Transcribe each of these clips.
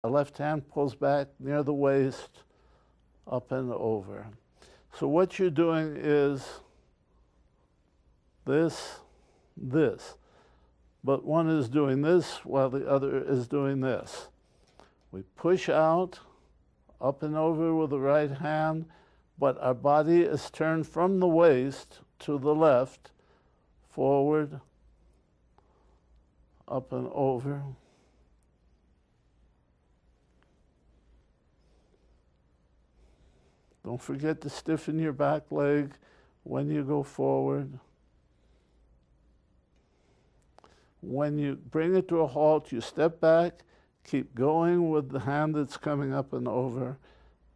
The left hand pulls back near the waist, up and over. So what you're doing is this, this. But one is doing this while the other is doing this. We push out, up and over with the right hand, but our body is turned from the waist to the left, forward, up and over. Don't forget to stiffen your back leg when you go forward. When you bring it to a halt, you step back, keep going with the hand that's coming up and over.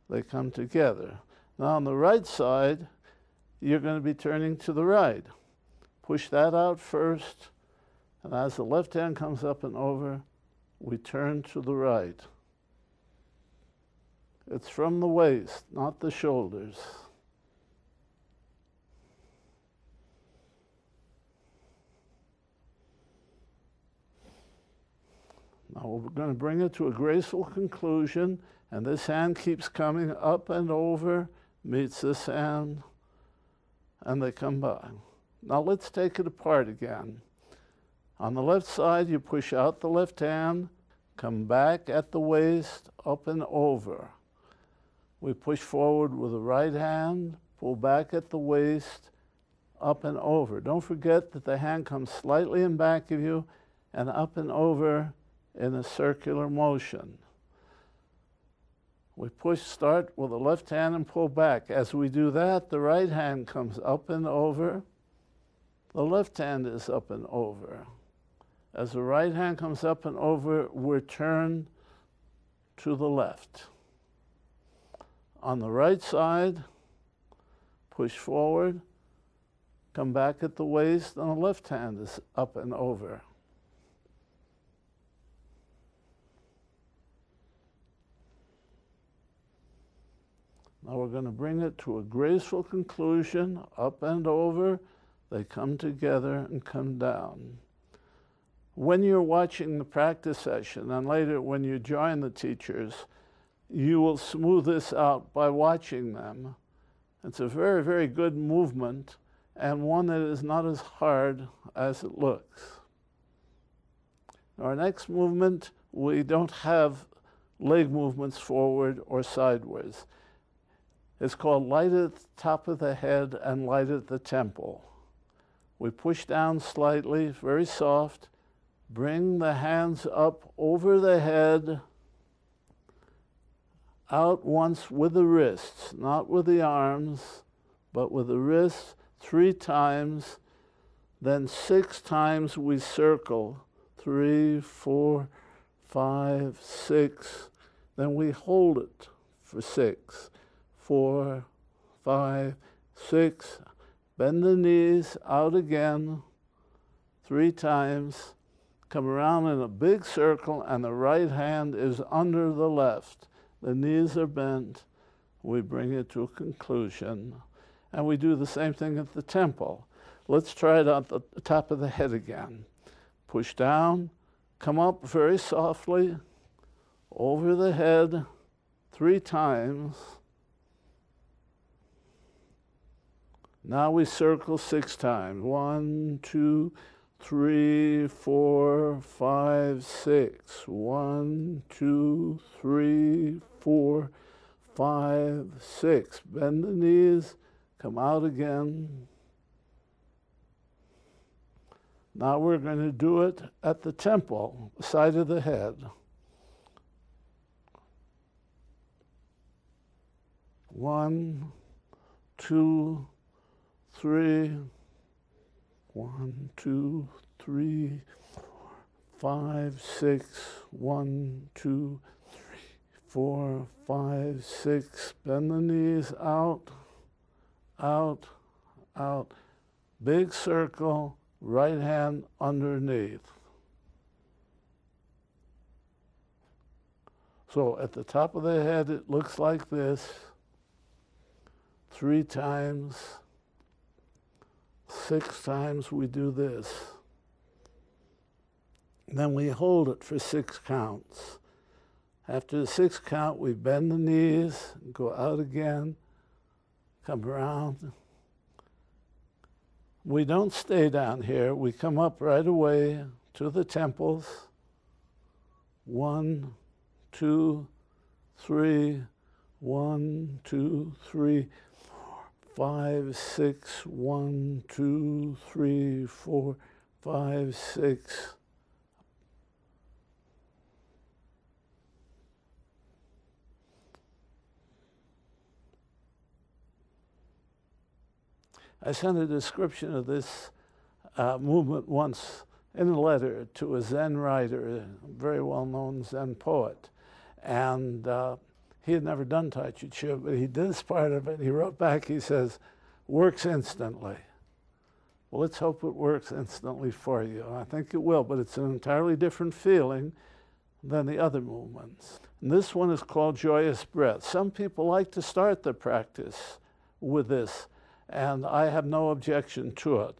They come together. Now on the right side, you're going to be turning to the right. Push that out first, and as the left hand comes up and over, we turn to the right. It's from the waist, not the shoulders. Now we're going to bring it to a graceful conclusion, and this hand keeps coming up and over, meets this hand, and they come by. Now let's take it apart again. On the left side, you push out the left hand, come back at the waist, up and over. We push forward with the right hand, pull back at the waist, up and over. Don't forget that the hand comes slightly in back of you and up and over in a circular motion. We start with the left hand and pull back. As we do that, the right hand comes up and over. The left hand is up and over. As the right hand comes up and over, we're turned to the left. On the right side, push forward, come back at the waist, and the left hand is up and over. Now we're going to bring it to a graceful conclusion, up and over. They come together and come down. When you're watching the practice session, and later when you join the teachers, you will smooth this out by watching them. It's a very, very good movement, and one that is not as hard as it looks. Our next movement, we don't have leg movements forward or sideways. It's called light at the top of the head and light at the temple. We push down slightly, very soft, bring the hands up over the head, out once with the wrists, not with the arms, but with the wrists 3 times, then 6 times we circle, 3, 4, 5, 6, then we hold it for 6, 4, 5, 6, bend the knees out again, 3 times, come around in a big circle, and the right hand is under the left. The knees are bent. We bring it to a conclusion. And we do the same thing at the temple. Let's try it at the top of the head again. Push down, come up very softly, over the head 3 times. Now we circle 6 times. 1, 2, 3, 4, 5, 6. 1, 2, 3, 4, 5, 6. Bend the knees, come out again. Now we're going to do it at the temple, side of the head. 1, 2, 3. 1, 2, 3, 4, 5, 6. 1, 2, 3, 4, 5, 6. Bend the knees out, out, out. Big circle, right hand underneath. So at the top of the head, it looks like this. 3 times. 6 times we do this. Then we hold it for 6 counts. After the 6th count, we bend the knees, go out again, come around. We don't stay down here. We come up right away to the temples. 1, 2, 3, 1, 2, 3, 5, 6, 1, 2, 3, 4, 5, 6. I sent a description of this movement once in a letter to a Zen writer, a very well-known Zen poet. And he had never done Tai Chi Chih, but he did this part of it. He wrote back, he says, works instantly. Well, let's hope it works instantly for you. I think it will, but it's an entirely different feeling than the other movements. And this one is called Joyous Breath. Some people like to start the practice with this, and I have no objection to it.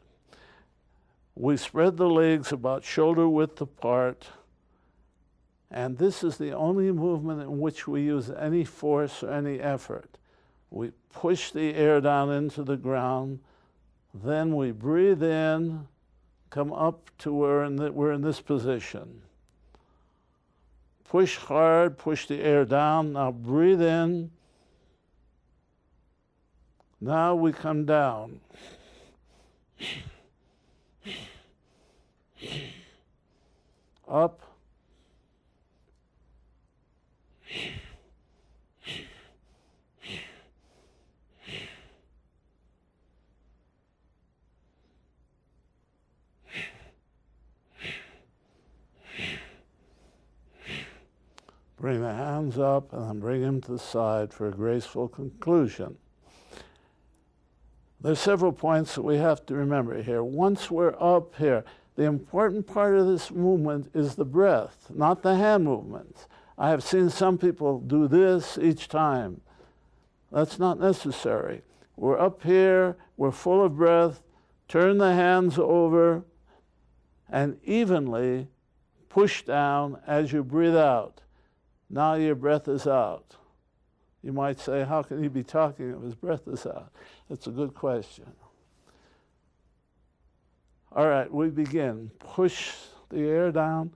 We spread the legs about shoulder width apart, and this is the only movement in which we use any force or any effort. We push the air down into the ground, then we breathe in, come up to where we're in this position. Push hard, push the air down, now breathe in. Now we come down. Up. Bring the hands up and then bring them to the side for a graceful conclusion. There's several points that we have to remember here. Once we're up here, the important part of this movement is the breath, not the hand movements. I have seen some people do this each time. That's not necessary. We're up here, we're full of breath, turn the hands over, and evenly push down as you breathe out. Now your breath is out. You might say, how can he be talking if his breath is out? That's a good question. All right, we begin. Push the air down,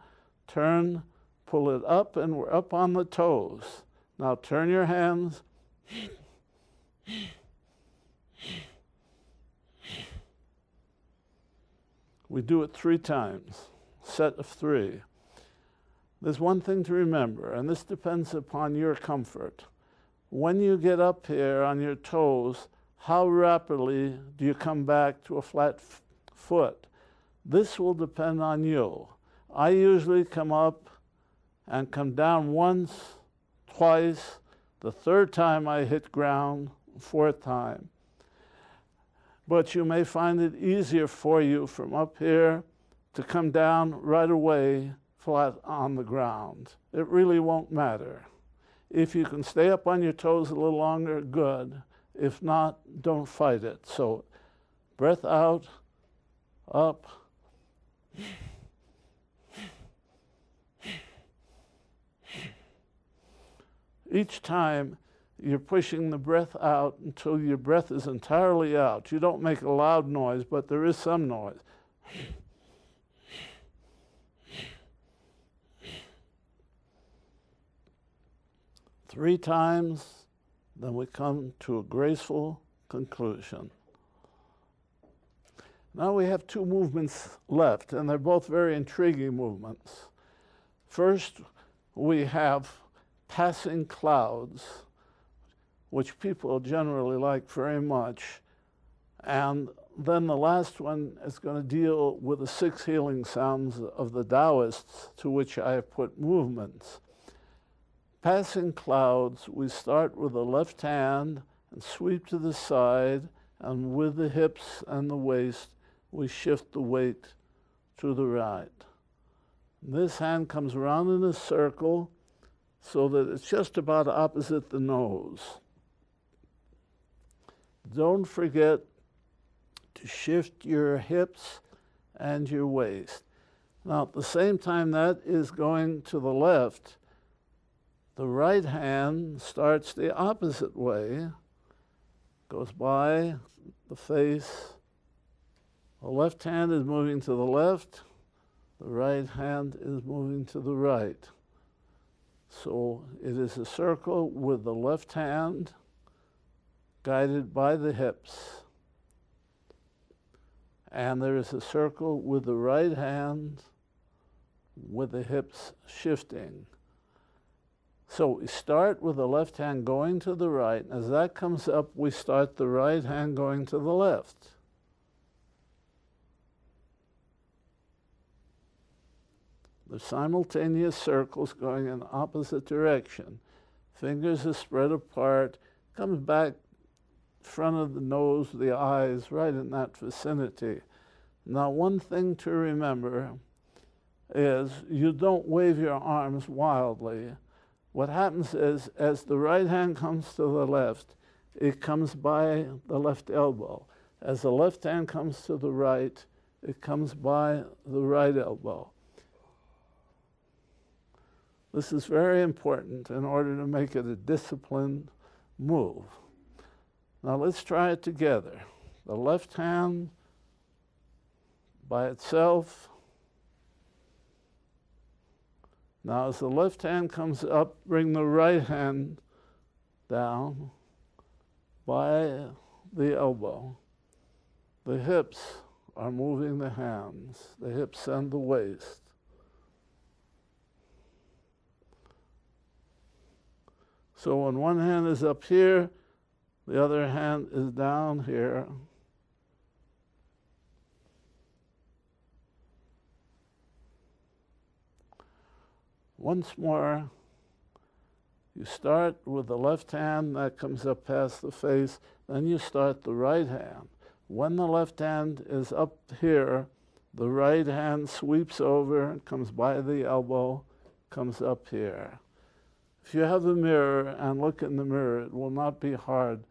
turn, pull it up, and we're up on the toes. Now turn your hands. We do it 3 times, set of 3. There's one thing to remember, and this depends upon your comfort. When you get up here on your toes, how rapidly do you come back to a flat foot? This will depend on you. I usually come up and come down once, twice, the 3rd time I hit ground, 4th time. But you may find it easier for you from up here to come down right away flat on the ground. It really won't matter. If you can stay up on your toes a little longer, good. If not, don't fight it. So breath out, up. Each time you're pushing the breath out until your breath is entirely out. You don't make a loud noise, but there is some noise. 3 times, then we come to a graceful conclusion. Now we have 2 movements left, and they're both very intriguing movements. First, we have passing clouds, which people generally like very much. And then the last one is going to deal with the 6 healing sounds of the Taoists, to which I have put movements. Passing clouds, we start with the left hand and sweep to the side, and with the hips and the waist, we shift the weight to the right. This hand comes around in a circle so that it's just about opposite the nose. Don't forget to shift your hips and your waist. Now, at the same time that is going to the left, The right hand starts the opposite way, goes by the face. The left hand is moving to the left, the right hand is moving to the right. So it is a circle with the left hand guided by the hips. And there is a circle with the right hand with the hips shifting. So we start with the left hand going to the right. As that comes up, we start the right hand going to the left. The simultaneous circles going in opposite direction. Fingers are spread apart, comes back front of the nose, the eyes, right in that vicinity. Now, one thing to remember is you don't wave your arms wildly. What happens is, as the right hand comes to the left, it comes by the left elbow. As the left hand comes to the right, it comes by the right elbow. This is very important in order to make it a disciplined move. Now let's try it together. The left hand by itself. Now as the left hand comes up, bring the right hand down by the elbow. The hips are moving the hands, the hips and the waist. So when one hand is up here, the other hand is down here. Once more, you start with the left hand that comes up past the face, then you start the right hand. When the left hand is up here, the right hand sweeps over, comes by the elbow, comes up here. If you have a mirror and look in the mirror, it will not be hard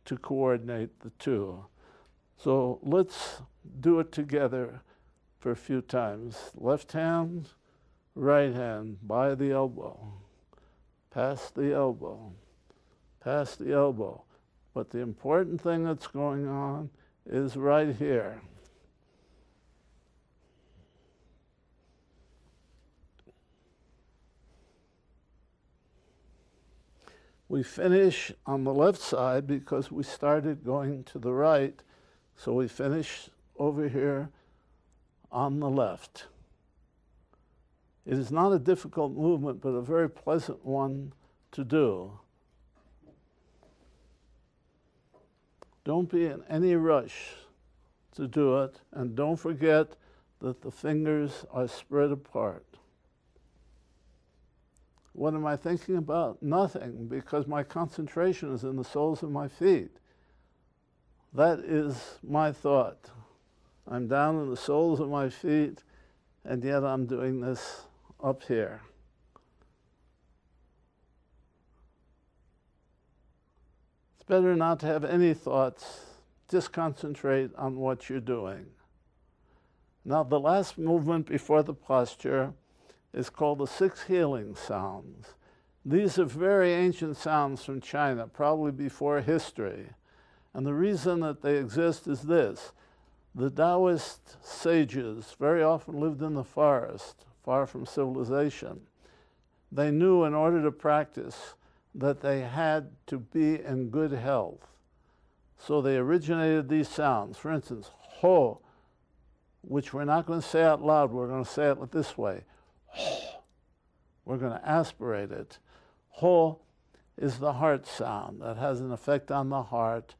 to coordinate the two. So let's do it together for a few times. Left hand, right hand, by the elbow, past the elbow, past the elbow. But the important thing that's going on is right here. We finish on the left side because we started going to the right, so we finish over here on the left. It is not a difficult movement, but a very pleasant one to do. Don't be in any rush to do it, and don't forget that the fingers are spread apart. What am I thinking about? Nothing, because my concentration is in the soles of my feet. That is my thought. I'm down in the soles of my feet, and yet I'm doing this up here. It's better not to have any thoughts. Just concentrate on what you're doing. Now, the last movement before the posture is called the 6 healing sounds. These are very ancient sounds from China, probably before history. And the reason that they exist is this. The Taoist sages very often lived in the forest, far from civilization. They knew in order to practice that they had to be in good health. So they originated these sounds. For instance, ho, which we're not going to say out loud, we're going to say it this way. We're going to aspirate it. Ho is the heart sound. That has an effect on the heart,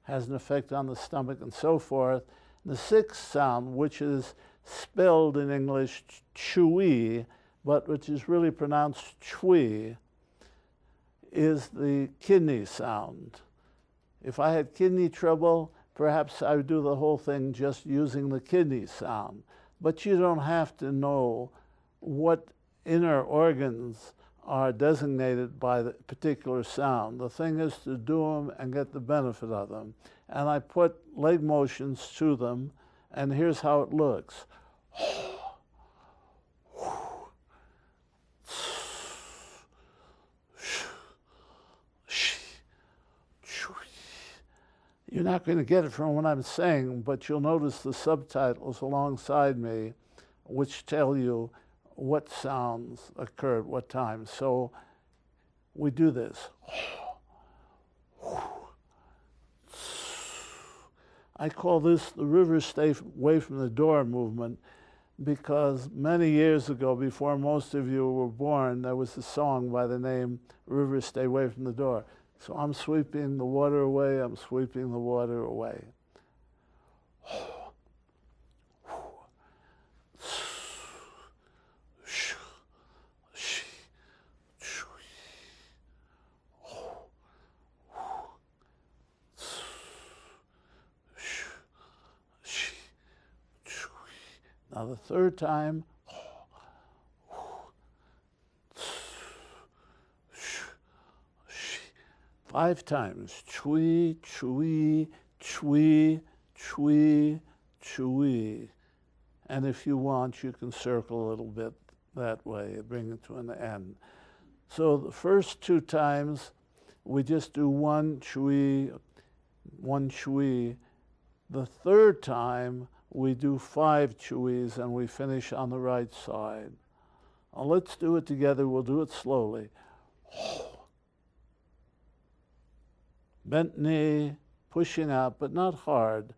has an effect on the stomach, and so forth. The 6th sound, which is spelled in English chui, but which is really pronounced chui, is the kidney sound. If I had kidney trouble, perhaps I would do the whole thing just using the kidney sound. But you don't have to know what inner organs are designated by the particular sound. The thing is to do them and get the benefit of them. And I put leg motions to them, and here's how it looks. You're not going to get it from what I'm saying, but you'll notice the subtitles alongside me, which tell you what sounds occur at what time. So we do this. I call this the river stay away from the door movement, because many years ago, before most of you were born, there was a song by the name River Stay Away from the Door. So I'm sweeping the water away, I'm sweeping the water away. Now the third time, 5 times, chui, chui, chui, chui, chui. And if you want, you can circle a little bit that way, bring it to an end. So the first 2 times, we just do 1 chui, 1 chui. The third time, we do 5 chuis and we finish on the right side. Now let's do it together. We'll do it slowly. Bent knee, pushing out, but not hard.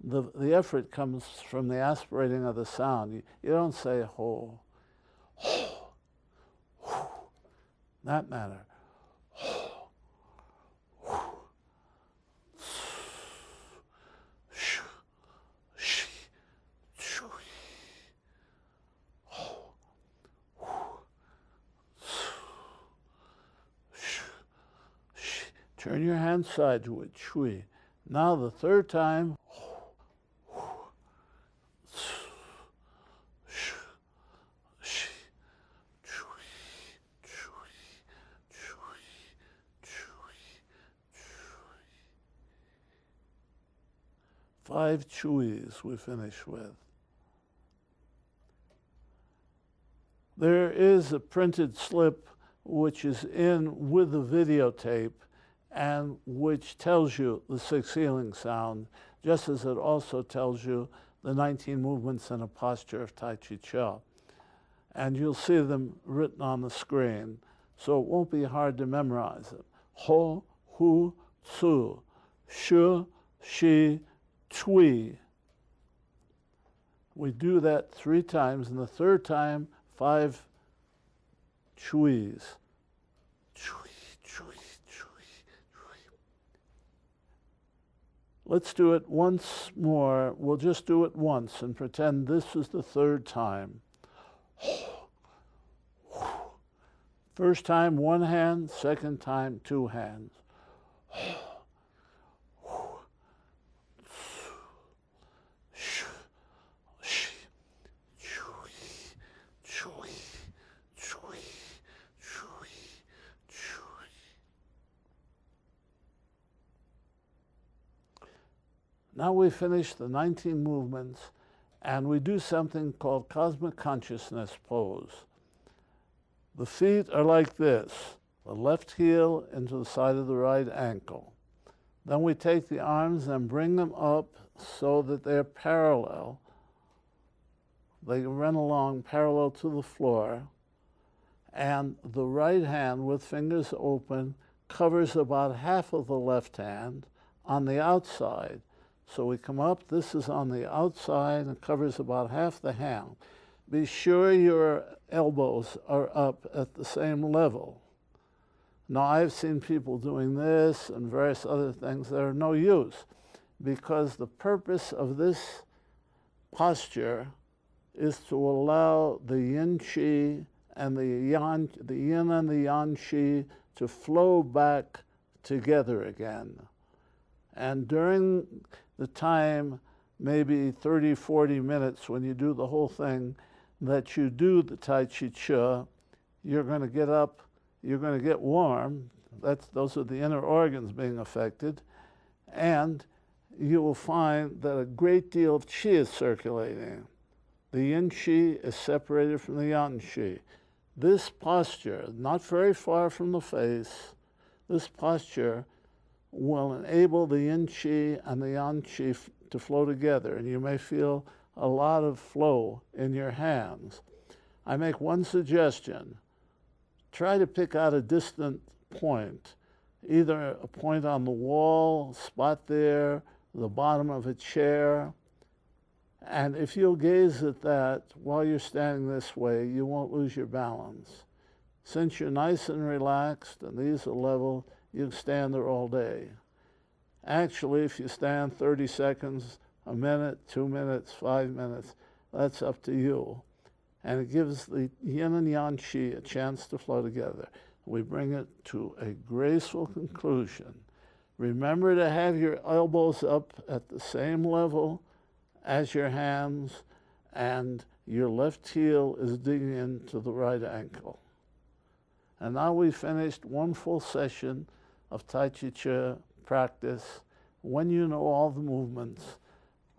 The effort comes from the aspirating of the sound. You don't say ho, ho, ho, that manner. Turn your hand sideways, chui. Now the third time, five chuis we finish with. There is a printed slip which is in with the videotape and which tells you the 6 healing sound, just as it also tells you the 19 movements in a posture of Tai Chi Chih. And you'll see them written on the screen, so it won't be hard to memorize it. Ho, hu, tsu, shu, shi, chui. We do that 3 times, and the third time, 5 chuis. Chui, chui, chui, chui. Let's do it once more. We'll just do it once and pretend this is the third time. First time, 1 hand. Second time, 2 hands. Now we finish the 19 movements, and we do something called cosmic consciousness pose. The feet are like this, the left heel into the side of the right ankle. Then we take the arms and bring them up so that they're parallel. They run along parallel to the floor, and the right hand with fingers open covers about half of the left hand on the outside. So we come up, this is on the outside and covers about half the hand. Be sure your elbows are up at the same level. Now I've seen people doing this and various other things that are no use, because the purpose of this posture is to allow the yin qi and the yin and the yang qi to flow back together again. And during the time, maybe 30, 40 minutes when you do the whole thing, that you do the Tai Chi Chih, you're going to get up, you're going to get warm. Those are the inner organs being affected. And you will find that a great deal of qi is circulating. The yin qi is separated from the yang qi. This posture, not very far from the face, this posture will enable the yin qi and the yang qi to flow together, and you may feel a lot of flow in your hands. I make one suggestion. Try to pick out a distant point, either a point on the wall, spot there, the bottom of a chair, and if you'll gaze at that while you're standing this way, you won't lose your balance. Since you're nice and relaxed and these are level, you can stand there all day. Actually, if you stand 30 seconds, a minute, 2 minutes, 5 minutes, that's up to you. And it gives the yin and yang qi a chance to flow together. We bring it to a graceful conclusion. Remember to have your elbows up at the same level as your hands, and your left heel is digging into the right ankle. And now we finished one full session of Tai Chi Chih practice. When you know all the movements,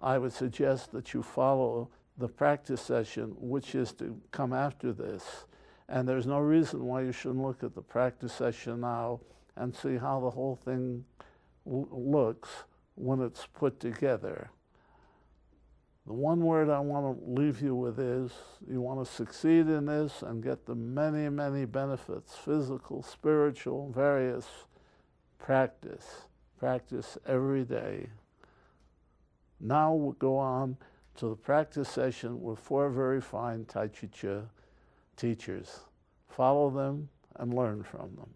I would suggest that you follow the practice session, which is to come after this. And there's no reason why you shouldn't look at the practice session now and see how the whole thing looks when it's put together. The one word I want to leave you with is, you want to succeed in this and get the many, many benefits, physical, spiritual, various. Practice every day. Now we'll go on to the practice session with 4 very fine Tai Chi Chih teachers. Follow them and learn from them.